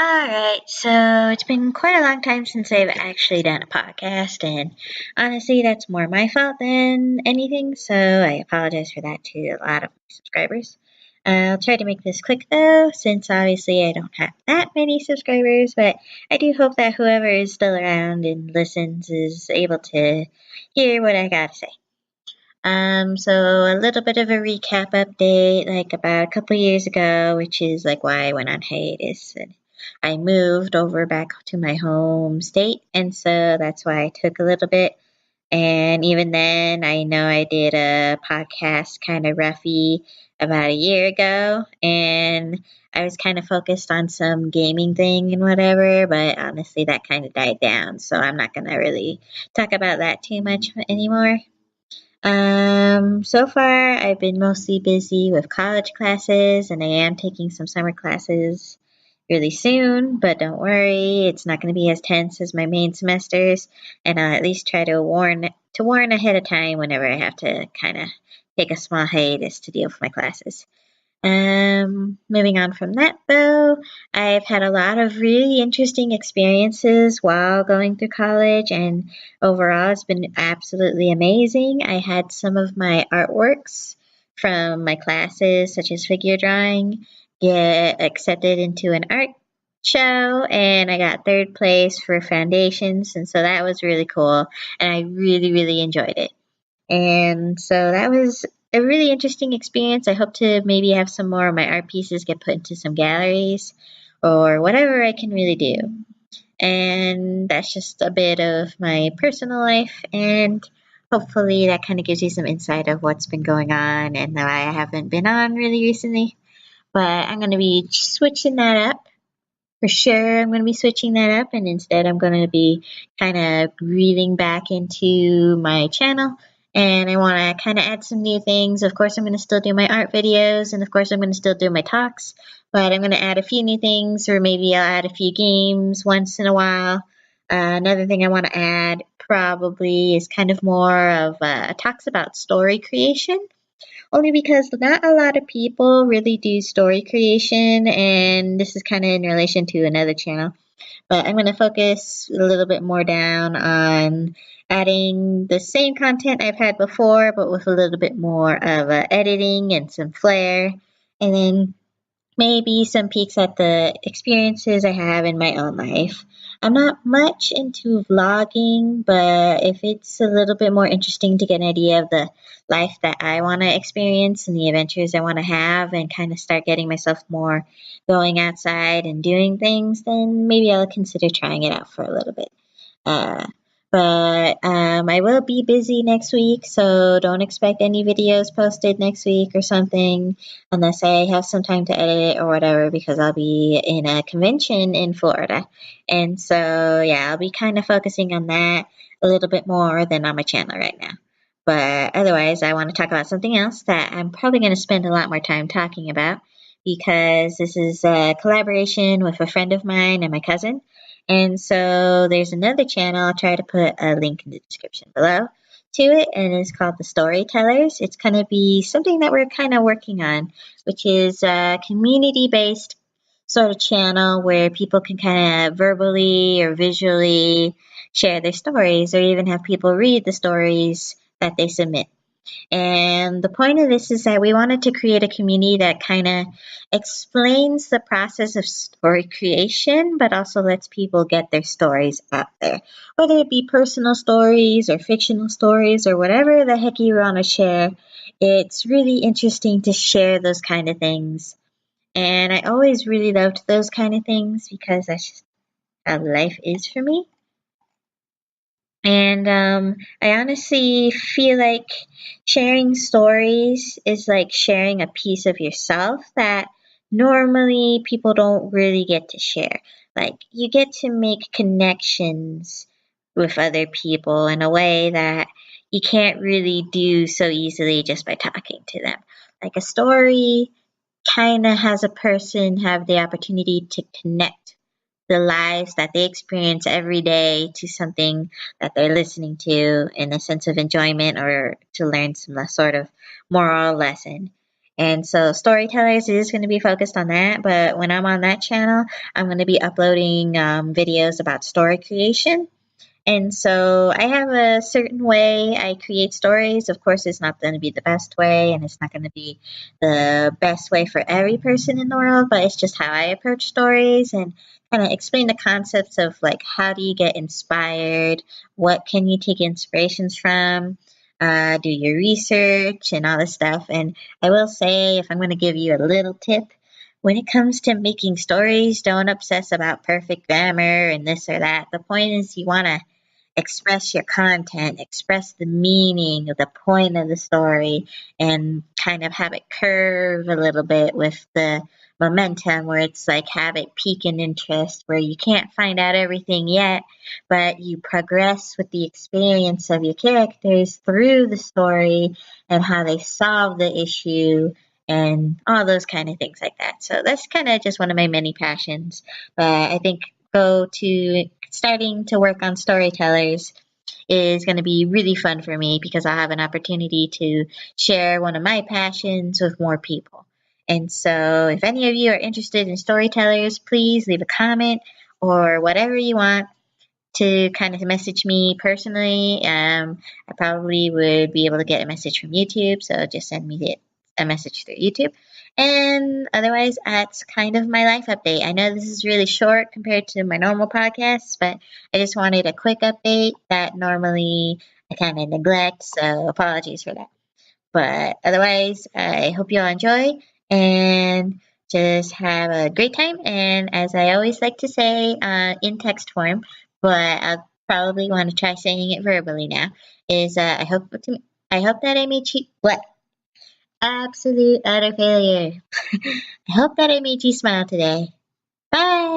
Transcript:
Alright, so it's been quite a long time since I've actually done a podcast, and honestly, that's more my fault than anything, so I apologize for that to a lot of my subscribers. I'll try to make this quick though, since obviously I don't have that many subscribers, but I do hope that whoever is still around and listens is able to hear what I gotta say. So a little bit of a recap update, like about a couple years ago, which is like why I went on hiatus. And I moved over back to my home state, and so that's why I took a little bit. And even then, I know I did a podcast kind of roughy about a year ago, and I was kind of focused on some gaming thing and whatever, but honestly, that kind of died down, so I'm not gonna really talk about that too much anymore. So far I've been mostly busy with college classes and I am taking some summer classes really soon, but don't worry, it's not going to be as tense as my main semesters, and I'll at least try to warn ahead of time whenever I have to kind of take a small hiatus to deal with my classes. Moving on from that though, I've had a lot of really interesting experiences while going through college, and overall it's been absolutely amazing. I had some of my artworks from my classes, such as figure drawing, get accepted into an art show, and I got third place for foundations, and so that was really cool, and I really, really enjoyed it. And so that was a really interesting experience. I hope to maybe have some more of my art pieces get put into some galleries or whatever I can really do. And that's just a bit of my personal life, and hopefully that kind of gives you some insight of what's been going on and why I haven't been on really recently. But I'm going to be switching that up. For sure, I'm going to be switching that up, and instead, I'm going to be kind of reeling back into my channel. And I want to kind of add some new things. Of course, I'm going to still do my art videos, and of course, I'm going to still do my talks. But I'm going to add a few new things, or maybe I'll add a few games once in a while. Another thing I want to add probably is kind of more of talks about story creation, only because not a lot of people really do story creation, and this is kind of in relation to another channel. But I'm going to focus a little bit more down on adding the same content I've had before, but with a little bit more of editing and some flair, and then maybe some peeks at the experiences I have in my own life. I'm not much into vlogging, but if it's a little bit more interesting to get an idea of the life that I want to experience and the adventures I want to have and kind of start getting myself more going outside and doing things, then maybe I'll consider trying it out for a little bit. Uh, but I will be busy next week, so don't expect any videos posted next week or something unless I have some time to edit it or whatever, because I'll be in a convention in Florida. And so, yeah, I'll be kind of focusing on that a little bit more than on my channel right now. But otherwise, I want to talk about something else that I'm probably going to spend a lot more time talking about, because this is a collaboration with a friend of mine and my cousin. And so there's another channel. I'll try to put a link in the description below to it, and it's called The Storytellers. It's going to be something that we're kind of working on, which is a community-based sort of channel where people can kind of verbally or visually share their stories, or even have people read the stories that they submit. And the point of this is that we wanted to create a community that kind of explains the process of story creation, but also lets people get their stories out there. Whether it be personal stories or fictional stories or whatever the heck you want to share, it's really interesting to share those kind of things. And I always really loved those kind of things because that's just how life is for me. And I honestly feel like sharing stories is like sharing a piece of yourself that normally people don't really get to share. Like, you get to make connections with other people in a way that you can't really do so easily just by talking to them. Like, a story kind of has a person have the opportunity to connect the lives that they experience every day to something that they're listening to in a sense of enjoyment or to learn some sort of moral lesson. And so Storytellers is going to be focused on that. But when I'm on that channel, I'm going to be uploading videos about story creation. And so I have a certain way I create stories. Of course, it's not going to be the best way, and it's not going to be the best way for every person in the world, but it's just how I approach stories and kind of explain the concepts of like how do you get inspired, what can you take inspirations from, do your research, and all this stuff. And I will say, if I'm going to give you a little tip, when it comes to making stories, don't obsess about perfect grammar and this or that. The point is, you want to express your content, express the meaning, the point of the story, and kind of have it curve a little bit with the momentum where it's like have it peak in interest where you can't find out everything yet, but you progress with the experience of your characters through the story and how they solve the issue and all those kind of things like that. So that's kind of just one of my many passions. But I think go to starting to work on storytellers is going to be really fun for me because I'll have an opportunity to share one of my passions with more people. And so, if any of you are interested in storytellers, please leave a comment or whatever you want to kind of message me personally. I probably would be able to get a message from YouTube, so just send me a message through YouTube. And otherwise, that's kind of my life update. I know this is really short compared to my normal podcasts, but I just wanted a quick update that normally I kind of neglect, so apologies for that. But otherwise, I hope you all enjoy and just have a great time. And as I always like to say in text form, but I'll probably want to try saying it verbally now, is I hope that I made you what absolute utter failure. I hope that I made you smile today. Bye.